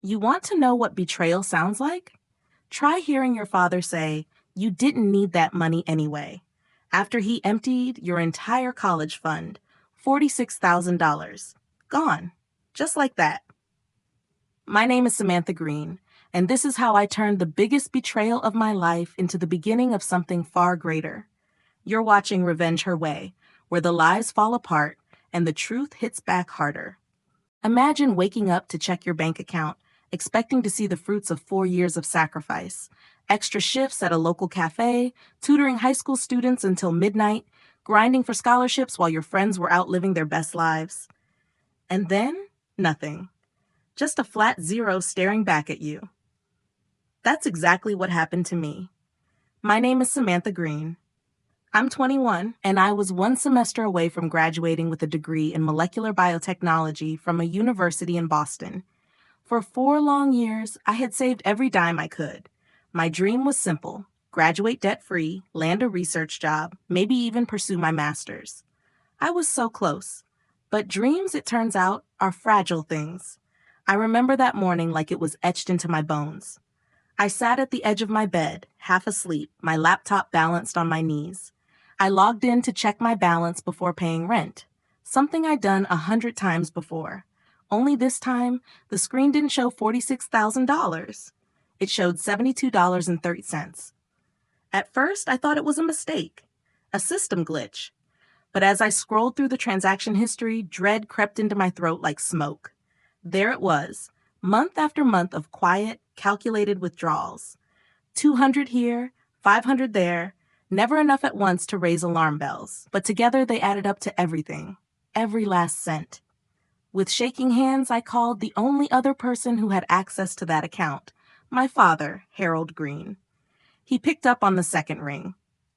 You want to know what betrayal sounds like? Try hearing your father say, "You didn't need that money anyway," after he emptied your entire college fund, $46,000. Gone. Just like that. My name is Samantha Green, and this is how I turned the biggest betrayal of my life into the beginning of something far greater. You're watching Revenge Her Way, where the lies fall apart and the truth hits back harder. Imagine waking up to check your bank account, expecting to see the fruits of 4 years of sacrifice, extra shifts at a local cafe, tutoring high school students until midnight, grinding for scholarships while your friends were out living their best lives. And then, nothing. Just a flat zero staring back at you. That's exactly what happened to me. My name is Samantha Green. I'm 21, and I was one semester away from graduating with a degree in molecular biotechnology from a university in Boston. For 4 long years, I had saved every dime I could. My dream was simple: graduate debt-free, land a research job, maybe even pursue my master's. I was so close. But dreams, it turns out, are fragile things. I remember that morning like it was etched into my bones. I sat at the edge of my bed, half asleep, my laptop balanced on my knees. I logged in to check my balance before paying rent, something I'd done 100 times before. Only this time, the screen didn't show $46,000. It showed $72.30. At first, I thought it was a mistake, a system glitch. But as I scrolled through the transaction history, dread crept into my throat like smoke. There it was, month after month of quiet, calculated withdrawals. 200 here, 500 there, never enough at once to raise alarm bells, but together they added up to everything, every last cent. With shaking hands, I called the only other person who had access to that account, my father, Harold Green. He picked up on the second ring.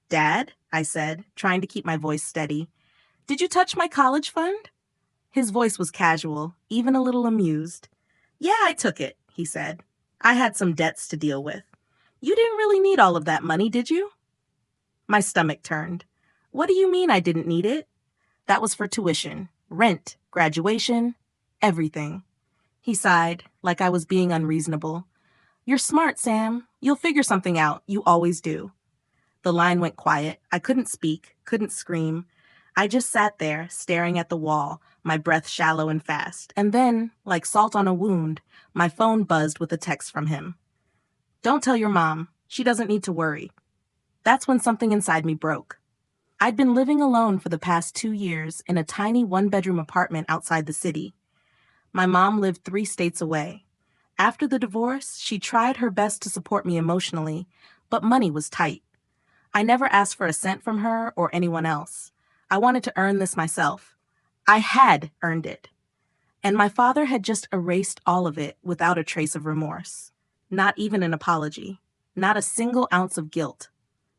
"Dad," I said, trying to keep my voice steady, "did you touch my college fund?" His voice was casual, even a little amused. "Yeah, I took it," he said. "I had some debts to deal with." "You didn't really need all of that money, did you?" My stomach turned. "What do you mean I didn't need it?" "That was for tuition, rent, graduation, everything." He sighed, like I was being unreasonable. "You're smart, Sam. You'll figure something out. You always do." The line went quiet. I couldn't speak, couldn't scream. I just sat there, staring at the wall, my breath shallow and fast. And then, like salt on a wound, my phone buzzed with a text from him. "Don't tell your mom. She doesn't need to worry." That's when something inside me broke. I'd been living alone for the past 2 years in a tiny one-bedroom apartment outside the city. My mom lived 3 states away. After the divorce, she tried her best to support me emotionally, but money was tight. I never asked for a cent from her or anyone else. I wanted to earn this myself. I had earned it. And my father had just erased all of it without a trace of remorse. Not even an apology. Not a single ounce of guilt.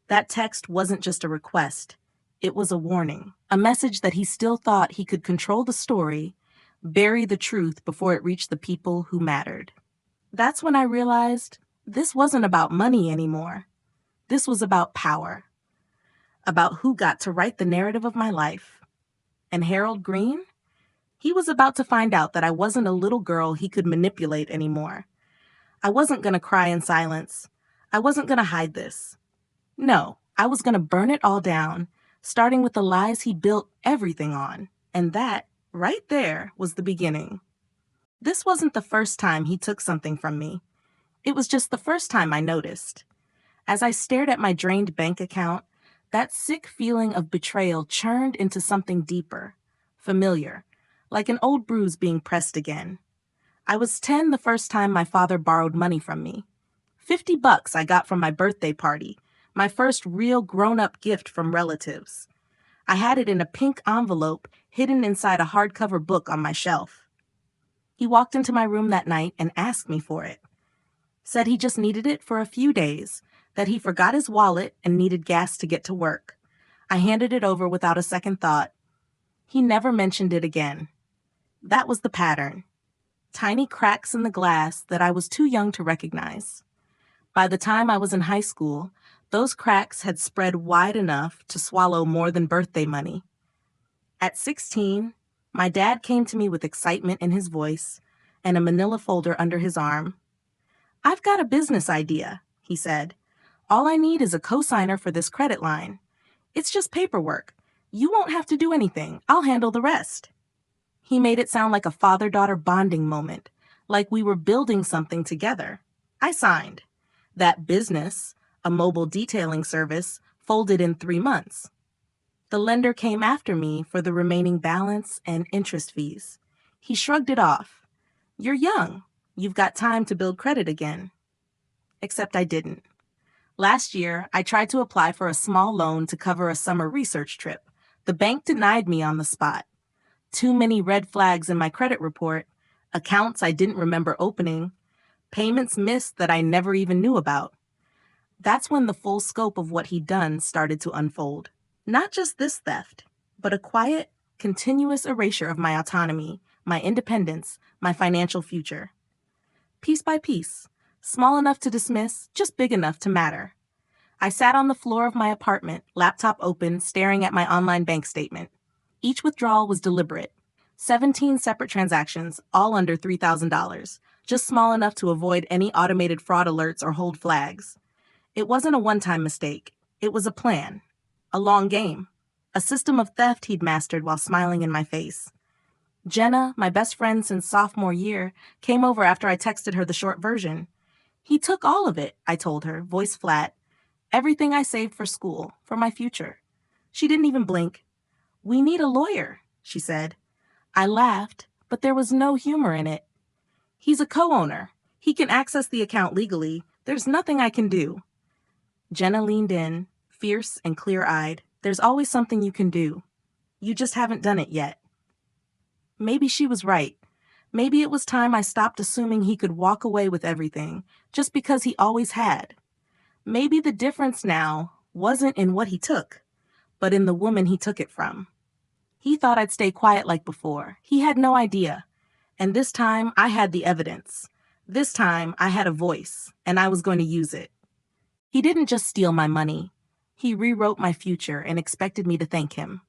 That text wasn't just a request. It was a warning. A message that he still thought he could control the story, bury the truth before it reached the people who mattered. That's when I realized this wasn't about money anymore. This was about power. About who got to write the narrative of my life. And Harold Green? He was about to find out that I wasn't a little girl he could manipulate anymore. I wasn't going to cry in silence. I wasn't going to hide this. No, I was going to burn it all down, starting with the lies he built everything on. And that, right there, was the beginning. This wasn't the first time he took something from me. It was just the first time I noticed. As I stared at my drained bank account, that sick feeling of betrayal churned into something deeper, familiar, like an old bruise being pressed again. I was 10 the first time my father borrowed money from me. $50 I got from my birthday party, my first real grown-up gift from relatives. I had it in a pink envelope hidden inside a hardcover book on my shelf. He walked into my room that night and asked me for it. Said he just needed it for a few days, that he forgot his wallet and needed gas to get to work. I handed it over without a second thought. He never mentioned it again. That was the pattern. Tiny cracks in the glass that I was too young to recognize. By the time I was in high school, those cracks had spread wide enough to swallow more than birthday money. At 16, my dad came to me with excitement in his voice, and a manila folder under his arm. "I've got a business idea," he said. "All I need is a cosigner for this credit line. It's just paperwork. You won't have to do anything. I'll handle the rest." He made it sound like a father-daughter bonding moment, like we were building something together. I signed. That business, a mobile detailing service, folded in 3 months. The lender came after me for the remaining balance and interest fees. He shrugged it off. "You're young. You've got time to build credit again." Except I didn't. Last year, I tried to apply for a small loan to cover a summer research trip. The bank denied me on the spot. Too many red flags in my credit report, accounts I didn't remember opening, payments missed that I never even knew about. That's when the full scope of what he'd done started to unfold. Not just this theft, but a quiet, continuous erasure of my autonomy, my independence, my financial future. Piece by piece, small enough to dismiss, just big enough to matter. I sat on the floor of my apartment, laptop open, staring at my online bank statement. Each withdrawal was deliberate. 17 separate transactions, all under $3,000, just small enough to avoid any automated fraud alerts or hold flags. It wasn't a one-time mistake. It was a plan. A long game. A system of theft he'd mastered while smiling in my face. Jenna, my best friend since sophomore year, came over after I texted her the short version. "He took all of it," I told her, voice flat. "Everything I saved for school, for my future." She didn't even blink. "We need a lawyer," she said. I laughed, but there was no humor in it. "He's a co-owner. He can access the account legally. There's nothing I can do." Jenna leaned in, fierce and clear-eyed. "There's always something you can do. You just haven't done it yet." Maybe she was right. Maybe it was time I stopped assuming he could walk away with everything, just because he always had. Maybe the difference now wasn't in what he took, but in the woman he took it from. He thought I'd stay quiet like before. He had no idea. And this time, I had the evidence. This time, I had a voice, and I was going to use it. He didn't just steal my money. He rewrote my future and expected me to thank him.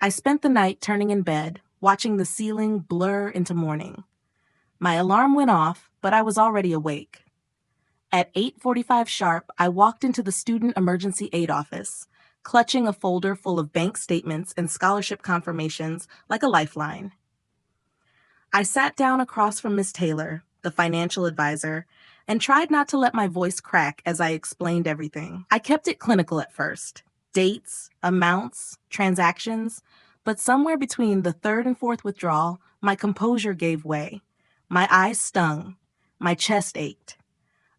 I spent the night turning in bed, watching the ceiling blur into morning. My alarm went off, but I was already awake. At 8:45 sharp, I walked into the Student Emergency Aid Office, clutching a folder full of bank statements and scholarship confirmations like a lifeline. I sat down across from Miss Taylor, the financial advisor, and tried not to let my voice crack as I explained everything. I kept it clinical at first. Dates, amounts, transactions, but somewhere between the third and fourth withdrawal, my composure gave way. My eyes stung. My chest ached.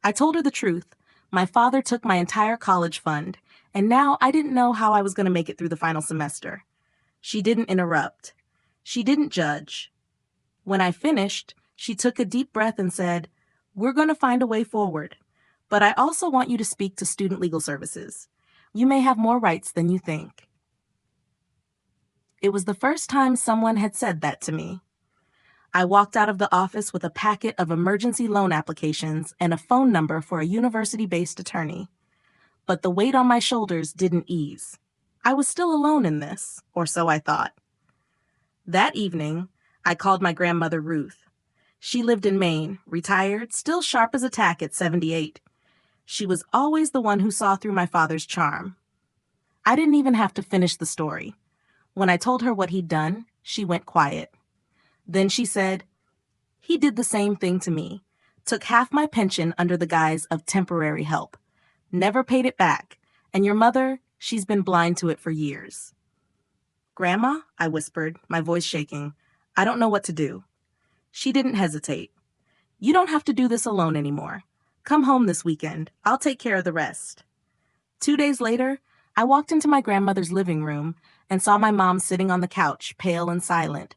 I told her the truth. My father took my entire college fund, and now I didn't know how I was going to make it through the final semester. She didn't interrupt. She didn't judge. When I finished, she took a deep breath and said, "We're going to find a way forward, but I also want you to speak to Student Legal Services. You may have more rights than you think." It was the first time someone had said that to me. I walked out of the office with a packet of emergency loan applications and a phone number for a university-based attorney. But the weight on my shoulders didn't ease. I was still alone in this, or so I thought. That evening, I called my grandmother Ruth. She lived in Maine, retired, still sharp as a tack at 78. She was always the one who saw through my father's charm. I didn't even have to finish the story. When I told her what he'd done, she went quiet. Then she said, "He did the same thing to me. Took half my pension under the guise of temporary help. Never paid it back. And your mother, she's been blind to it for years." "Grandma," I whispered, my voice shaking, "I don't know what to do." She didn't hesitate. "You don't have to do this alone anymore. Come home this weekend. I'll take care of the rest." 2 days later, I walked into my grandmother's living room and saw my mom sitting on the couch, pale and silent.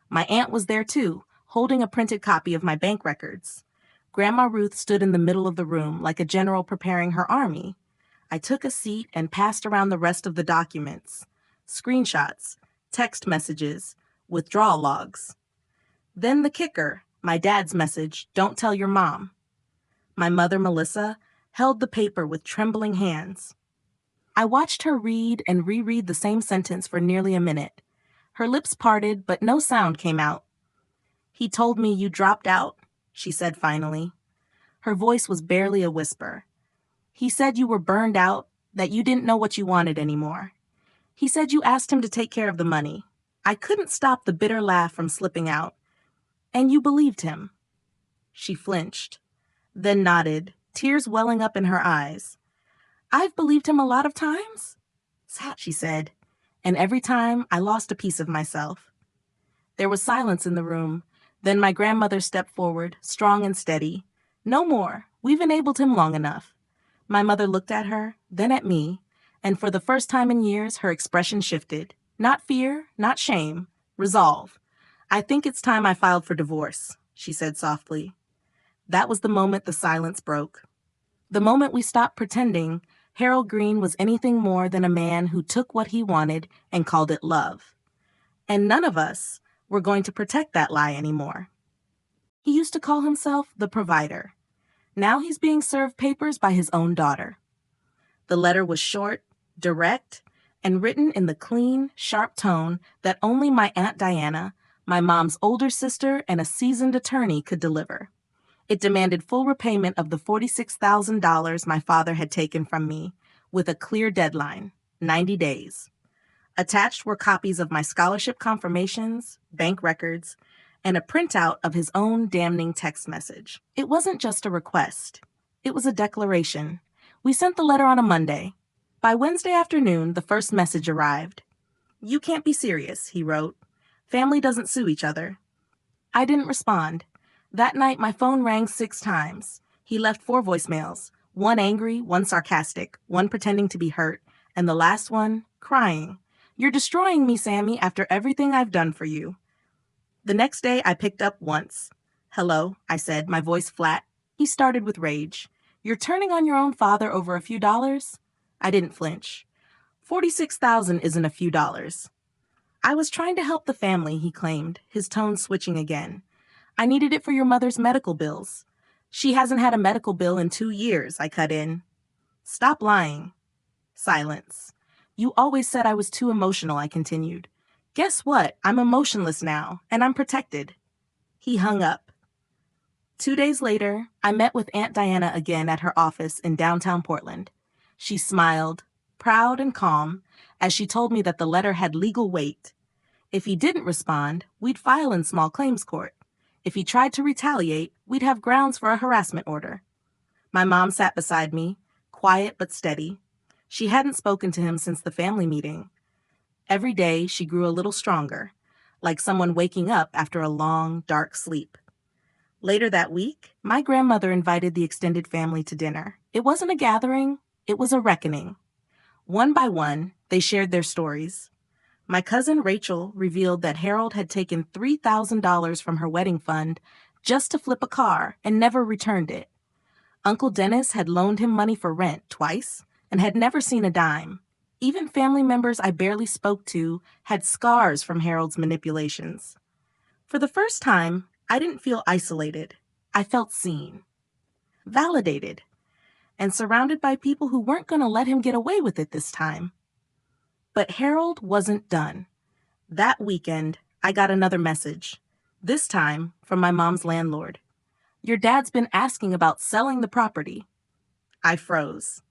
My aunt was there too, holding a printed copy of my bank records. Grandma Ruth stood in the middle of the room like a general preparing her army. I took a seat and passed around the rest of the documents. Screenshots, text messages, withdrawal logs. Then the kicker, my dad's message, "Don't tell your mom." My mother, Melissa, held the paper with trembling hands. I watched her read and reread the same sentence for nearly a minute. Her lips parted, but no sound came out. He told me you dropped out, she said finally. Her voice was barely a whisper. He said you were burned out, that you didn't know what you wanted anymore. He said you asked him to take care of the money. I couldn't stop the bitter laugh from slipping out. And you believed him. She flinched, then nodded, tears welling up in her eyes. I've believed him a lot of times, she said, and every time I lost a piece of myself. There was silence in the room. Then my grandmother stepped forward, strong and steady. No more. We've enabled him long enough. My mother looked at her, then at me, and for the first time in years, her expression shifted. Not fear, not shame, resolve. I think it's time I filed for divorce, she said softly. That was the moment the silence broke. The moment we stopped pretending Harold Green was anything more than a man who took what he wanted and called it love. And none of us were going to protect that lie anymore. He used to call himself the provider. Now he's being served papers by his own daughter. The letter was short, direct, and written in the clean, sharp tone that only my Aunt Diana, my mom's older sister, and a seasoned attorney could deliver. It demanded full repayment of the $46,000 my father had taken from me, with a clear deadline, 90 days. Attached were copies of my scholarship confirmations, bank records, and a printout of his own damning text message. It wasn't just a request. It was a declaration. We sent the letter on a Monday. By Wednesday afternoon, the first message arrived. You can't be serious, he wrote. Family doesn't sue each other. I didn't respond. That night, my phone rang 6 times. He left 4 voicemails, one angry, one sarcastic, one pretending to be hurt, and the last one, crying. You're destroying me, Sammy, after everything I've done for you. The next day, I picked up once. Hello, I said, my voice flat. He started with rage. You're turning on your own father over a few dollars? I didn't flinch. $46,000 isn't a few dollars. I was trying to help the family, he claimed, his tone switching again. I needed it for your mother's medical bills. She hasn't had a medical bill in 2 years, I cut in. Stop lying. Silence. You always said I was too emotional, I continued. Guess what? I'm emotionless now, and I'm protected. He hung up. 2 days later, I met with Aunt Diana again at her office in downtown Portland. She smiled, proud and calm, as she told me that the letter had legal weight. If he didn't respond, we'd file in small claims court. If he tried to retaliate, we'd have grounds for a harassment order. My mom sat beside me, quiet but steady. She hadn't spoken to him since the family meeting. Every day, she grew a little stronger, like someone waking up after a long, dark sleep. Later that week, my grandmother invited the extended family to dinner. It wasn't a gathering, it was a reckoning. One by one, they shared their stories. My cousin Rachel revealed that Harold had taken $3,000 from her wedding fund just to flip a car and never returned it. Uncle Dennis had loaned him money for rent twice and had never seen a dime. Even family members I barely spoke to had scars from Harold's manipulations. For the first time, I didn't feel isolated. I felt seen, validated, and surrounded by people who weren't going to let him get away with it this time. But Harold wasn't done. That weekend, I got another message, this time from my mom's landlord. Your dad's been asking about selling the property. I froze.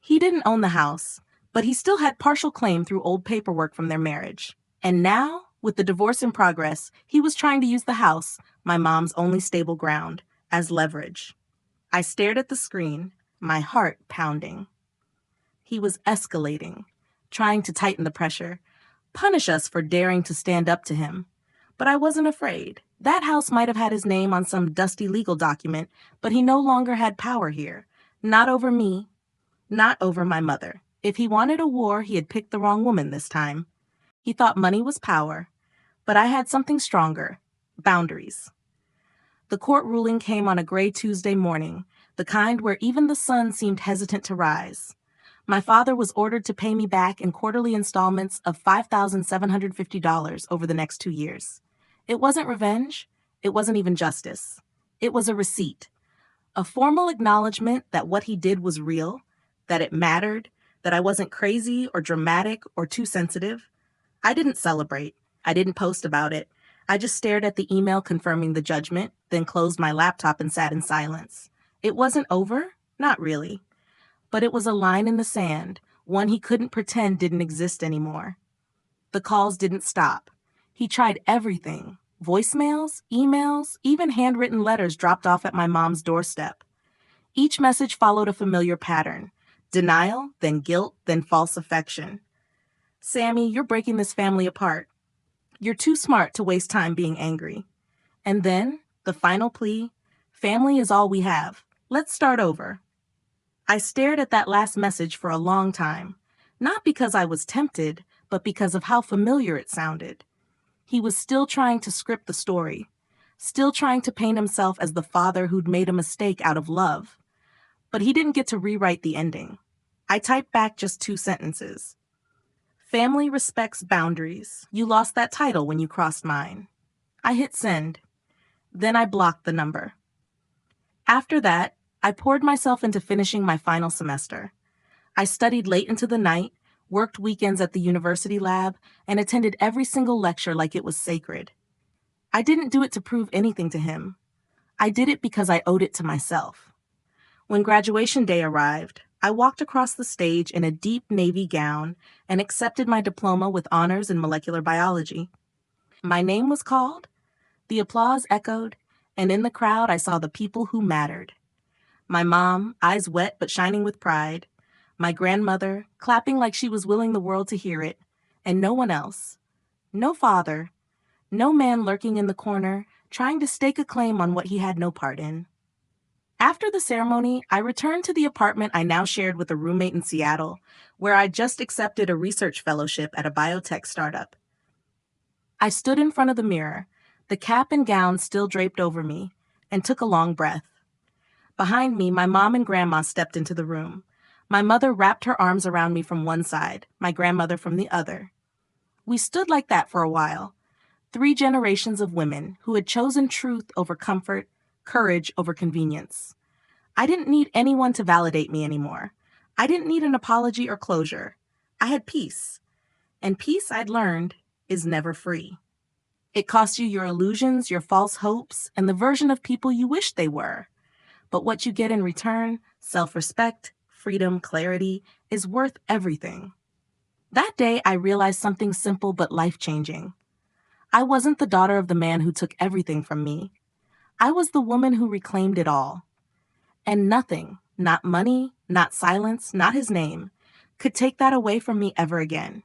He didn't own the house, but he still had partial claim through old paperwork from their marriage. And now, with the divorce in progress, he was trying to use the house, my mom's only stable ground, as leverage. I stared at the screen, my heart pounding. He was escalating, trying to tighten the pressure, punish us for daring to stand up to him. But I wasn't afraid. That house might have had his name on some dusty legal document, but he no longer had power here. Not over me, not over my mother. If he wanted a war, he had picked the wrong woman this time. He thought money was power, but I had something stronger, boundaries. The court ruling came on a gray Tuesday morning, the kind where even the sun seemed hesitant to rise. My father was ordered to pay me back in quarterly installments of $5,750 over the next 2 years. It wasn't revenge. It wasn't even justice. It was a receipt, a formal acknowledgement that what he did was real, that it mattered, that I wasn't crazy or dramatic or too sensitive. I didn't celebrate. I didn't post about it. I just stared at the email confirming the judgment, then closed my laptop and sat in silence. It wasn't over? Not really. But it was a line in the sand, one he couldn't pretend didn't exist anymore. The calls didn't stop. He tried everything. Voicemails, emails, even handwritten letters dropped off at my mom's doorstep. Each message followed a familiar pattern: denial, then guilt, then false affection. Sammy, you're breaking this family apart. You're too smart to waste time being angry. And then, the final plea: family is all we have. Let's start over. I stared at that last message for a long time, not because I was tempted, but because of how familiar it sounded. He was still trying to script the story, still trying to paint himself as the father who'd made a mistake out of love. But he didn't get to rewrite the ending. I typed back just 2 sentences. Family respects boundaries. You lost that title when you crossed mine. I hit send. Then I blocked the number. After that, I poured myself into finishing my final semester. I studied late into the night, worked weekends at the university lab, and attended every single lecture like it was sacred. I didn't do it to prove anything to him. I did it because I owed it to myself. When graduation day arrived, I walked across the stage in a deep navy gown and accepted my diploma with honors in molecular biology. My name was called, the applause echoed, and in the crowd I saw the people who mattered. My mom, eyes wet but shining with pride, my grandmother, clapping like she was willing the world to hear it, and no one else. No father, no man lurking in the corner, trying to stake a claim on what he had no part in. After the ceremony, I returned to the apartment I now shared with a roommate in Seattle, where I just accepted a research fellowship at a biotech startup. I stood in front of the mirror, the cap and gown still draped over me, and took a long breath. Behind me, my mom and grandma stepped into the room. My mother wrapped her arms around me from one side, my grandmother from the other. We stood like that for a while, 3 generations of women who had chosen truth over comfort, courage over convenience. I didn't need anyone to validate me anymore. I didn't need an apology or closure. I had peace. And peace, I'd learned, is never free. It costs you your illusions, your false hopes, and the version of people you wish they were. But what you get in return, self-respect, freedom, clarity, is worth everything. That day, I realized something simple but life-changing. I wasn't the daughter of the man who took everything from me. I was the woman who reclaimed it all. And nothing, not money, not silence, not his name, could take that away from me ever again.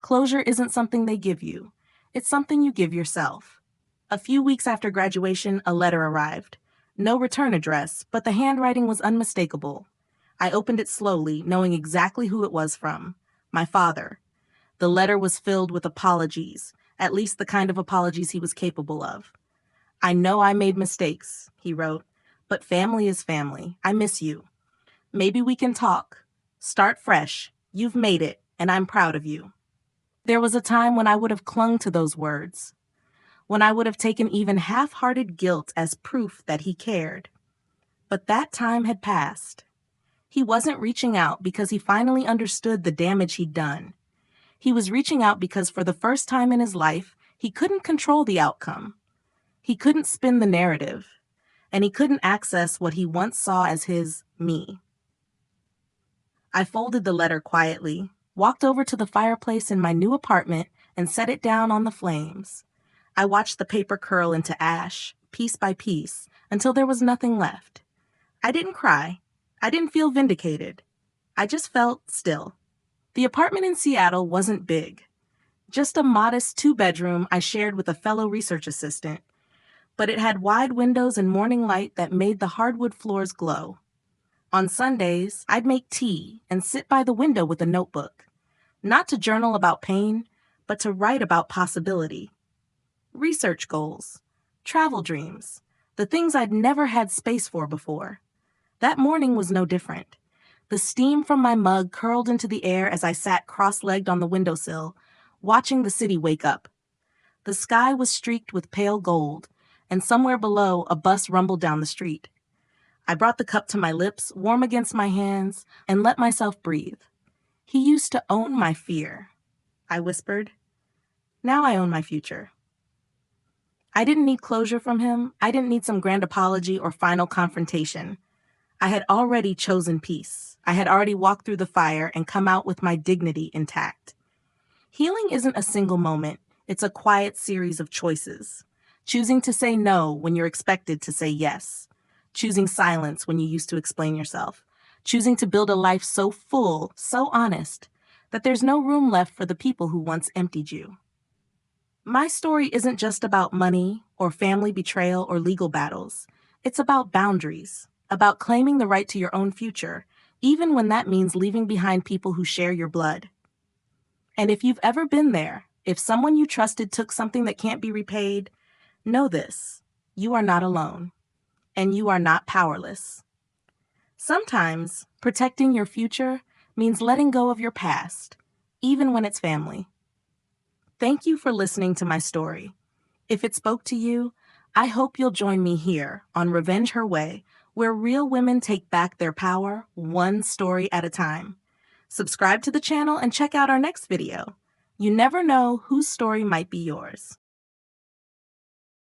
Closure isn't something they give you. It's something you give yourself. A few weeks after graduation, a letter arrived. No return address, but the handwriting was unmistakable. I opened it slowly, knowing exactly who it was from. My father. The letter was filled with apologies, at least the kind of apologies he was capable of. I know I made mistakes, he wrote, but family is family. I miss you. Maybe we can talk. Start fresh. You've made it, and I'm proud of you. There was a time when I would have clung to those words, when I would have taken even half-hearted guilt as proof that he cared. But that time had passed. He wasn't reaching out because he finally understood the damage he'd done. He was reaching out because for the first time in his life, he couldn't control the outcome. He couldn't spin the narrative, and he couldn't access what he once saw as his me. I folded the letter quietly, walked over to the fireplace in my new apartment, and set it down on the flames. I watched the paper curl into ash, piece by piece, until there was nothing left. I didn't cry. I didn't feel vindicated. I just felt still. The apartment in Seattle wasn't big. Just a modest 2-bedroom I shared with a fellow research assistant. But it had wide windows and morning light that made the hardwood floors glow. On Sundays, I'd make tea and sit by the window with a notebook, not to journal about pain, but to write about possibility. Research goals, travel dreams, the things I'd never had space for before. That morning was no different. The steam from my mug curled into the air as I sat cross-legged on the windowsill, watching the city wake up. The sky was streaked with pale gold, and somewhere below, a bus rumbled down the street. I brought the cup to my lips, warm against my hands, and let myself breathe. He used to own my fear, I whispered. Now I own my future. I didn't need closure from him. I didn't need some grand apology or final confrontation. I had already chosen peace. I had already walked through the fire and come out with my dignity intact. Healing isn't a single moment, it's a quiet series of choices. Choosing to say no when you're expected to say yes. Choosing silence when you used to explain yourself. Choosing to build a life so full, so honest, that there's no room left for the people who once emptied you. My story isn't just about money or family betrayal or legal battles. It's about boundaries, about claiming the right to your own future, even when that means leaving behind people who share your blood. And if you've ever been there, if someone you trusted took something that can't be repaid, know this: you are not alone, and you are not powerless. Sometimes protecting your future means letting go of your past, even when it's family. Thank you for listening to my story. If it spoke to you, I hope you'll join me here on Revenge Her Way, where real women take back their power one story at a time. Subscribe to the channel and check out our next video. You never know whose story might be yours.